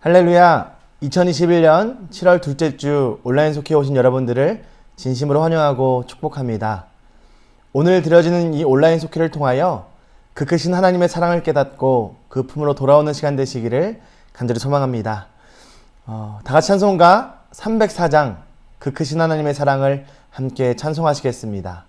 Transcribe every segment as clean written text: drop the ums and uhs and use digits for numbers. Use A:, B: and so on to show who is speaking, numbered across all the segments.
A: 할렐루야! 2021년 7월 둘째 주 온라인 속해 오신 여러분들을 진심으로 환영하고 축복합니다. 오늘 드려지는 이 온라인 속회를 통하여 그 크신 하나님의 사랑을 깨닫고 그 품으로 돌아오는 시간 되시기를 간절히 소망합니다. 다같이 찬송가 304장 그 크신 하나님의 사랑을 함께 찬송하시겠습니다.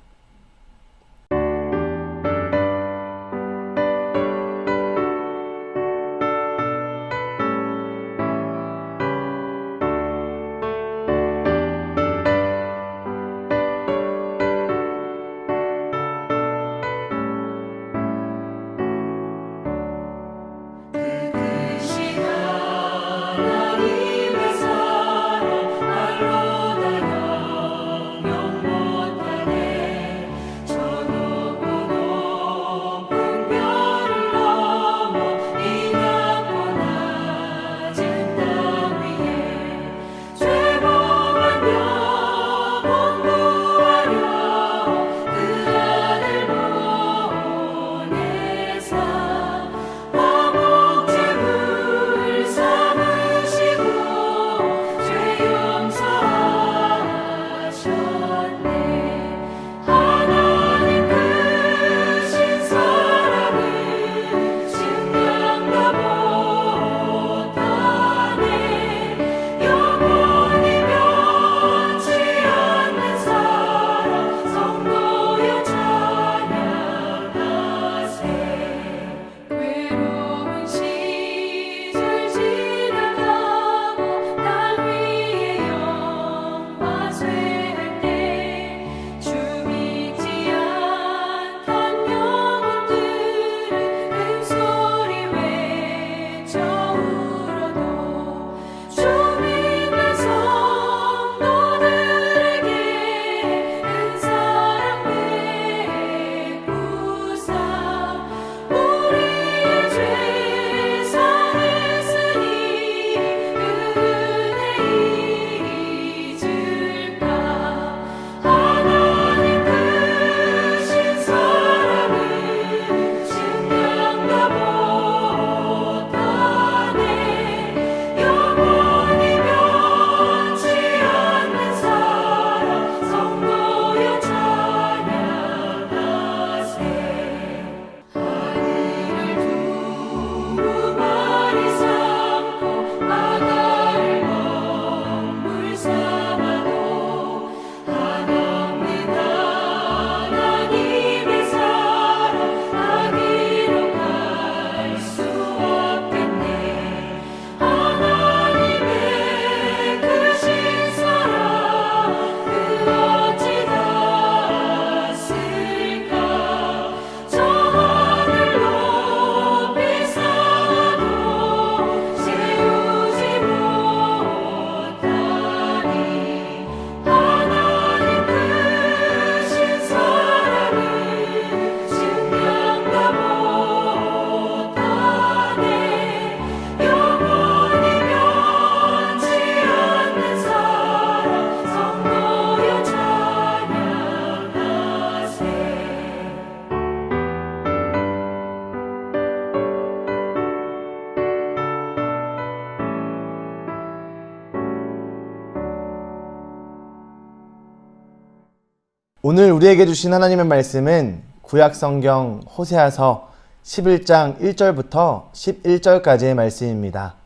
A: 오늘 우리에게 주신 하나님의 말씀은 구약성경 호세아서 11장 1절부터 11절까지의 말씀입니다.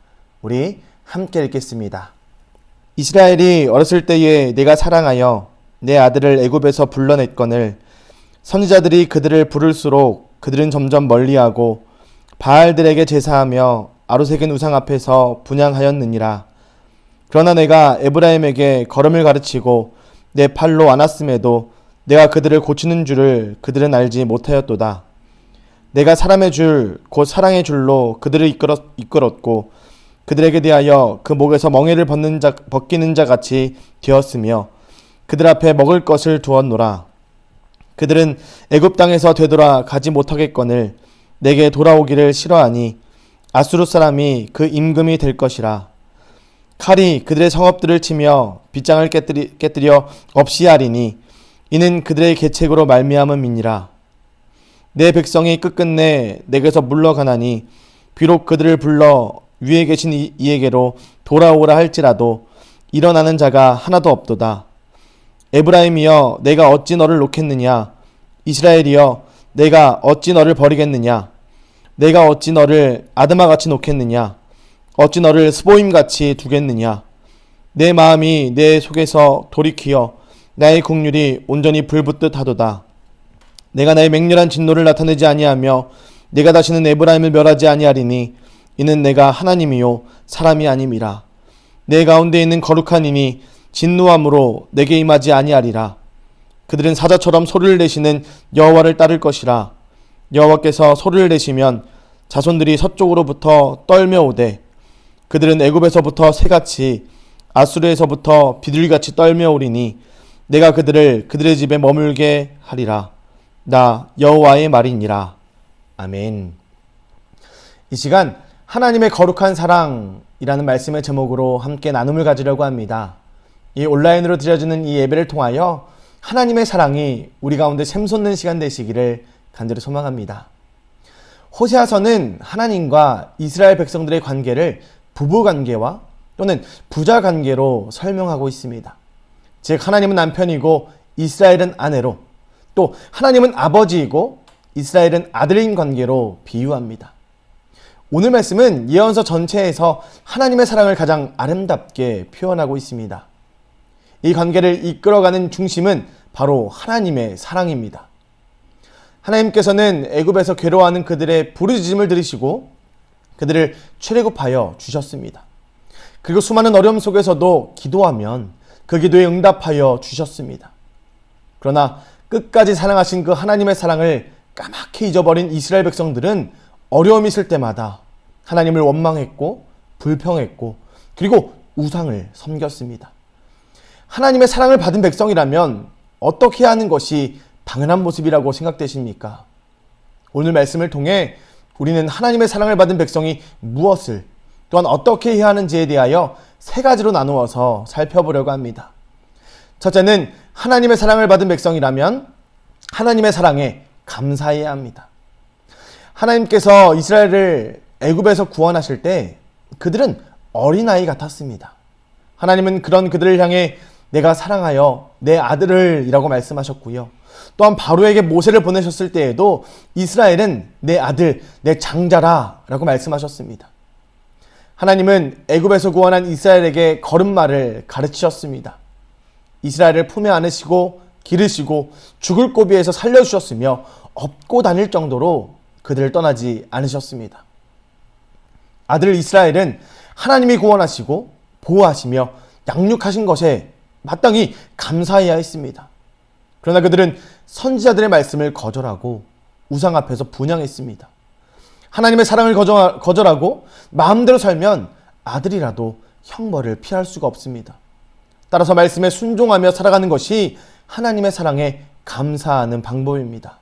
A: 우리 함께 읽겠습니다. 이스라엘이 어렸을 때에 내가 사랑하여 내 아들을 애굽에서 불러냈거늘 선지자들이 그들을 부를수록 그들은 점점 멀리하고 바알들에게 제사하며 아로새긴 우상 앞에서 분향하였느니라. 그러나 내가 에브라임에게 걸음을 가르치고 내 팔로 안았음에도 내가 그들을 고치는 줄을 그들은 알지 못하였도다. 내가 사람의 줄 곧 사랑의 줄로 그들을 이끌었고 그들에게 대하여 그 목에서 멍에를 벗기는 자 같이 되었으며 그들 앞에 먹을 것을 두었노라. 그들은 애굽 땅에서 되돌아 가지 못하겠거늘 내게 돌아오기를 싫어하니 아수르 사람이 그 임금이 될 것이라. 칼이 그들의 성읍들을 치며 빗장을 깨뜨려 없이 하리니 이는 그들의 계책으로 말미암음이니라. 내 백성이 끝끝내 내게서 물러가나니 비록 그들을 불러 위에 계신 이에게로 돌아오라 할지라도 일어나는 자가 하나도 없도다. 에브라임이여 내가 어찌 너를 놓겠느냐. 이스라엘이여 내가 어찌 너를 버리겠느냐. 내가 어찌 너를 아드마같이 놓겠느냐. 어찌 너를 스보임같이 두겠느냐. 내 마음이 내 속에서 돌이키어 나의 국률이 온전히 불붙듯 하도다. 내가 나의 맹렬한 진노를 나타내지 아니하며 내가 다시는 에브라임을 멸하지 아니하리니 이는 내가 하나님이요 사람이 아님이라. 내 가운데 있는 거룩한 이니 진노함으로 내게 임하지 아니하리라. 그들은 사자처럼 소리를 내시는 여호와를 따를 것이라. 여호와께서 소리를 내시면 자손들이 서쪽으로부터 떨며 오되 그들은 애굽에서부터 새같이 아수르에서부터 비둘기같이 떨며 오리니 내가 그들을 그들의 집에 머물게 하리라. 나 여호와의 말이니라. 아멘. 이 시간 하나님의 거룩한 사랑이라는 말씀의 제목으로 함께 나눔을 가지려고 합니다. 이 온라인으로 드려지는 이 예배를 통하여 하나님의 사랑이 우리 가운데 샘솟는 시간 되시기를 간절히 소망합니다. 호세아서는 하나님과 이스라엘 백성들의 관계를 부부관계와 또는 부자관계로 설명하고 있습니다. 즉 하나님은 남편이고 이스라엘은 아내로, 또 하나님은 아버지이고 이스라엘은 아들인 관계로 비유합니다. 오늘 말씀은 예언서 전체에서 하나님의 사랑을 가장 아름답게 표현하고 있습니다. 이 관계를 이끌어가는 중심은 바로 하나님의 사랑입니다. 하나님께서는 애굽에서 괴로워하는 그들의 부르짖음을 들으시고 그들을 출애굽하여 주셨습니다. 그리고 수많은 어려움 속에서도 기도하면 그 기도에 응답하여 주셨습니다. 그러나 끝까지 사랑하신 그 하나님의 사랑을 까맣게 잊어버린 이스라엘 백성들은 어려움이 있을 때마다 하나님을 원망했고 불평했고 그리고 우상을 섬겼습니다. 하나님의 사랑을 받은 백성이라면 어떻게 해야 하는 것이 당연한 모습이라고 생각되십니까? 오늘 말씀을 통해 우리는 하나님의 사랑을 받은 백성이 무엇을 또한 어떻게 해야 하는지에 대하여 세 가지로 나누어서 살펴보려고 합니다. 첫째는 하나님의 사랑을 받은 백성이라면 하나님의 사랑에 감사해야 합니다. 하나님께서 이스라엘을 애굽에서 구원하실 때 그들은 어린아이 같았습니다. 하나님은 그런 그들을 향해 내가 사랑하여 내 아들을 이라고 말씀하셨고요. 또한 바로에게 모세를 보내셨을 때에도 이스라엘은 내 아들, 내 장자라 라고 말씀하셨습니다. 하나님은 애굽에서 구원한 이스라엘에게 걸음마를 가르치셨습니다. 이스라엘을 품에 안으시고 기르시고 죽을 고비에서 살려주셨으며 업고 다닐 정도로 그들을 떠나지 않으셨습니다. 아들 이스라엘은 하나님이 구원하시고 보호하시며 양육하신 것에 마땅히 감사해야 했습니다. 그러나 그들은 선지자들의 말씀을 거절하고 우상 앞에서 분향했습니다. 하나님의 사랑을 거절하고 마음대로 살면 아들이라도 형벌을 피할 수가 없습니다. 따라서 말씀에 순종하며 살아가는 것이 하나님의 사랑에 감사하는 방법입니다.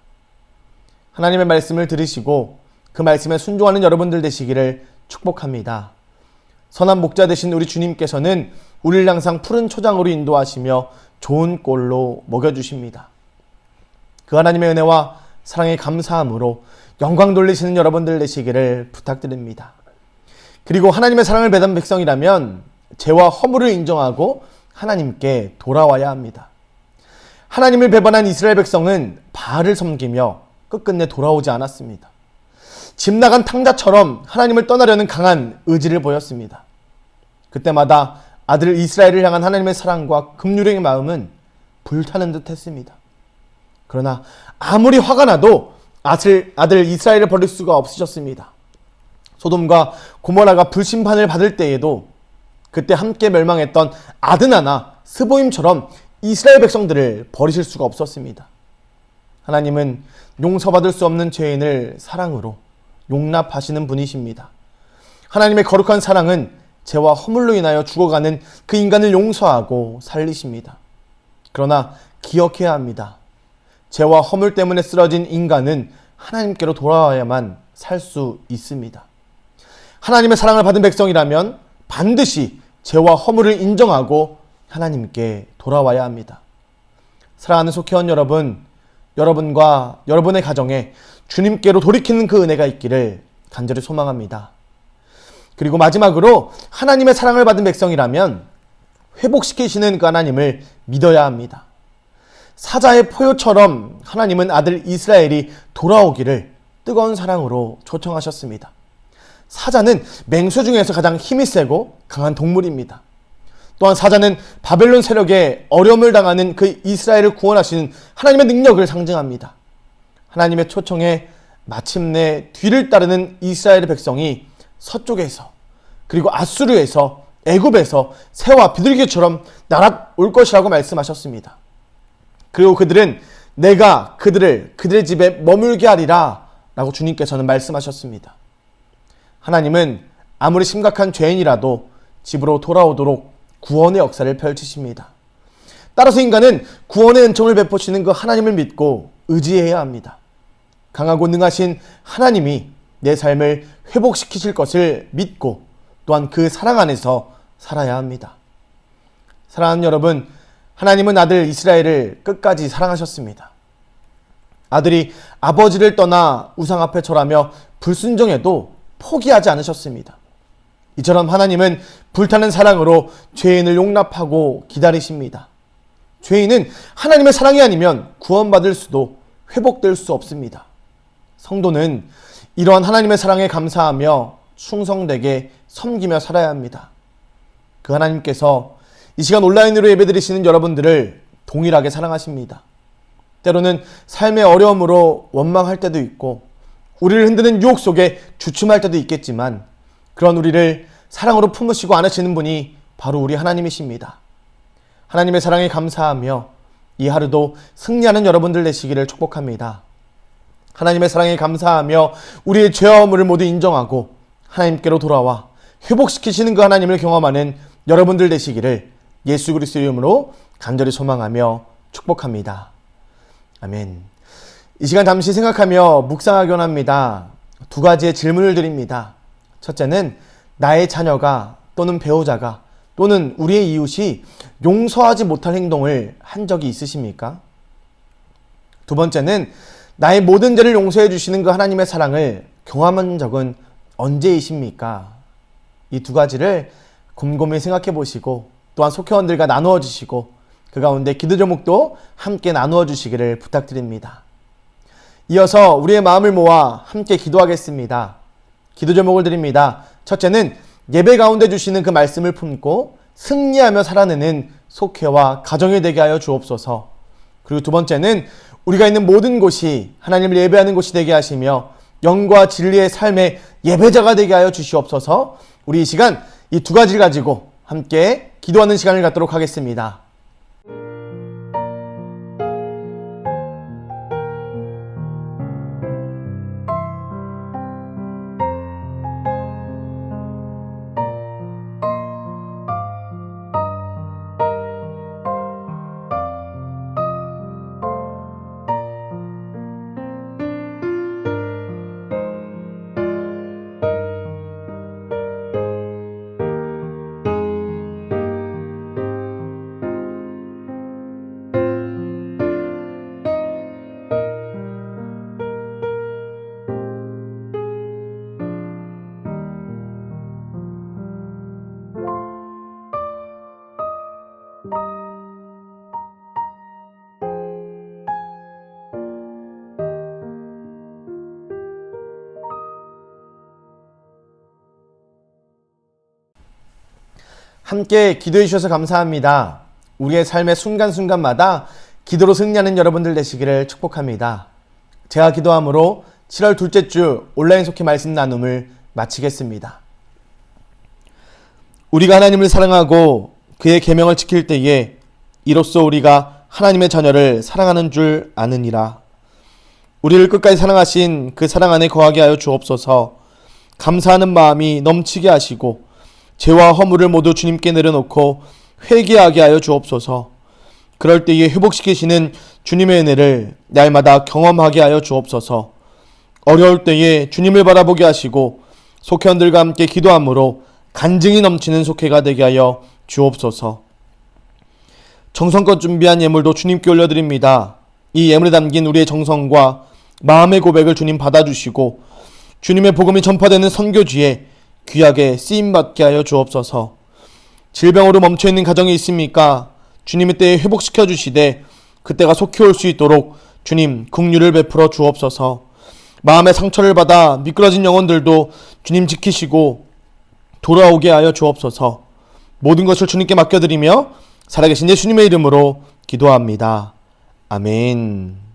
A: 하나님의 말씀을 들으시고 그 말씀에 순종하는 여러분들 되시기를 축복합니다. 선한 목자 되신 우리 주님께서는 우리를 항상 푸른 초장으로 인도하시며 좋은 꼴로 먹여주십니다. 그 하나님의 은혜와 사랑에 감사함으로 영광 돌리시는 여러분들 되시기를 부탁드립니다. 그리고 하나님의 사랑을 받은 백성이라면 죄와 허물을 인정하고 하나님께 돌아와야 합니다. 하나님을 배반한 이스라엘 백성은 바알을 섬기며 끝끝내 돌아오지 않았습니다. 집 나간 탕자처럼 하나님을 떠나려는 강한 의지를 보였습니다. 그때마다 아들 이스라엘을 향한 하나님의 사랑과 긍휼의 마음은 불타는 듯 했습니다. 그러나 아무리 화가 나도 아들 이스라엘을 버릴 수가 없으셨습니다. 소돔과 고모라가 불심판을 받을 때에도 그때 함께 멸망했던 아드나나 스보임처럼 이스라엘 백성들을 버리실 수가 없었습니다. 하나님은 용서받을 수 없는 죄인을 사랑으로 용납하시는 분이십니다. 하나님의 거룩한 사랑은 죄와 허물로 인하여 죽어가는 그 인간을 용서하고 살리십니다. 그러나 기억해야 합니다. 죄와 허물 때문에 쓰러진 인간은 하나님께로 돌아와야만 살 수 있습니다. 하나님의 사랑을 받은 백성이라면 반드시 죄와 허물을 인정하고 하나님께 돌아와야 합니다. 사랑하는 속회원 여러분, 여러분과 여러분의 가정에 주님께로 돌이키는 그 은혜가 있기를 간절히 소망합니다. 그리고 마지막으로 하나님의 사랑을 받은 백성이라면 회복시키시는 그 하나님을 믿어야 합니다. 사자의 포효처럼 하나님은 아들 이스라엘이 돌아오기를 뜨거운 사랑으로 초청하셨습니다. 사자는 맹수 중에서 가장 힘이 세고 강한 동물입니다. 또한 사자는 바벨론 세력에 어려움을 당하는 그 이스라엘을 구원하시는 하나님의 능력을 상징합니다. 하나님의 초청에 마침내 뒤를 따르는 이스라엘의 백성이 서쪽에서 그리고 아수르에서 애굽에서 새와 비둘기처럼 날아올 것이라고 말씀하셨습니다. 그리고 그들은 내가 그들의 집에 머물게 하리라 라고 주님께서는 말씀하셨습니다. 하나님은 아무리 심각한 죄인이라도 집으로 돌아오도록 구원의 역사를 펼치십니다. 따라서 인간은 구원의 은총을 베푸시는 그 하나님을 믿고 의지해야 합니다. 강하고 능하신 하나님이 내 삶을 회복시키실 것을 믿고 또한 그 사랑 안에서 살아야 합니다. 사랑하는 여러분, 하나님은 아들 이스라엘을 끝까지 사랑하셨습니다. 아들이 아버지를 떠나 우상 앞에 절하며 불순종해도 포기하지 않으셨습니다. 이처럼 하나님은 불타는 사랑으로 죄인을 용납하고 기다리십니다. 죄인은 하나님의 사랑이 아니면 구원받을 수도 회복될 수 없습니다. 성도는 이러한 하나님의 사랑에 감사하며 충성되게 섬기며 살아야 합니다. 그 하나님께서 이 시간 온라인으로 예배드리시는 여러분들을 동일하게 사랑하십니다. 때로는 삶의 어려움으로 원망할 때도 있고 우리를 흔드는 유혹 속에 주춤할 때도 있겠지만 그런 우리를 사랑으로 품으시고 안으시는 분이 바로 우리 하나님이십니다. 하나님의 사랑에 감사하며 이 하루도 승리하는 여러분들 되시기를 축복합니다. 하나님의 사랑에 감사하며 우리의 죄와 허물을 모두 인정하고 하나님께로 돌아와 회복시키시는 그 하나님을 경험하는 여러분들 되시기를 예수 그리스도의 이름으로 간절히 소망하며 축복합니다. 아멘. 이 시간 잠시 생각하며 묵상하기 원합니다. 두 가지의 질문을 드립니다. 첫째는 나의 자녀가 또는 배우자가 또는 우리의 이웃이 용서하지 못할 행동을 한 적이 있으십니까? 두 번째는 나의 모든 죄를 용서해 주시는 그 하나님의 사랑을 경험한 적은 언제이십니까? 이 두 가지를 곰곰이 생각해 보시고 또한 속회원들과 나누어 주시고 그 가운데 기도 제목도 함께 나누어 주시기를 부탁드립니다. 이어서 우리의 마음을 모아 함께 기도하겠습니다. 기도 제목을 드립니다. 첫째는 예배 가운데 주시는 그 말씀을 품고 승리하며 살아내는 속회와 가정이 되게 하여 주옵소서. 그리고 두 번째는 우리가 있는 모든 곳이 하나님을 예배하는 곳이 되게 하시며 영과 진리의 삶의 예배자가 되게 하여 주시옵소서. 우리 이 시간 이 두 가지를 가지고 함께 기도하는 시간을 갖도록 하겠습니다. 함께 기도해 주셔서 감사합니다. 우리의 삶의 순간순간마다 기도로 승리하는 여러분들 되시기를 축복합니다. 제가 기도함으로 7월 둘째 주 온라인 속회 말씀 나눔을 마치겠습니다. 우리가 하나님을 사랑하고 그의 계명을 지킬 때에 이로써 우리가 하나님의 자녀를 사랑하는 줄 아느니라. 우리를 끝까지 사랑하신 그 사랑 안에 거하게 하여 주옵소서. 감사하는 마음이 넘치게 하시고 죄와 허물을 모두 주님께 내려놓고 회개하게 하여 주옵소서. 그럴 때에 회복시키시는 주님의 은혜를 날마다 경험하게 하여 주옵소서. 어려울 때에 주님을 바라보게 하시고 속회원들과 함께 기도함으로 간증이 넘치는 속회가 되게 하여 주옵소서. 정성껏 준비한 예물도 주님께 올려드립니다. 이 예물에 담긴 우리의 정성과 마음의 고백을 주님 받아주시고 주님의 복음이 전파되는 선교지에 귀하게 쓰임받게 하여 주옵소서. 질병으로 멈춰있는 가정이 있습니까? 주님의 때에 회복시켜 주시되 그때가 속히 올 수 있도록 주님 긍휼을 베풀어 주옵소서. 마음의 상처를 받아 미끄러진 영혼들도 주님 지키시고 돌아오게 하여 주옵소서. 모든 것을 주님께 맡겨드리며 살아계신 예수님의 이름으로 기도합니다. 아멘.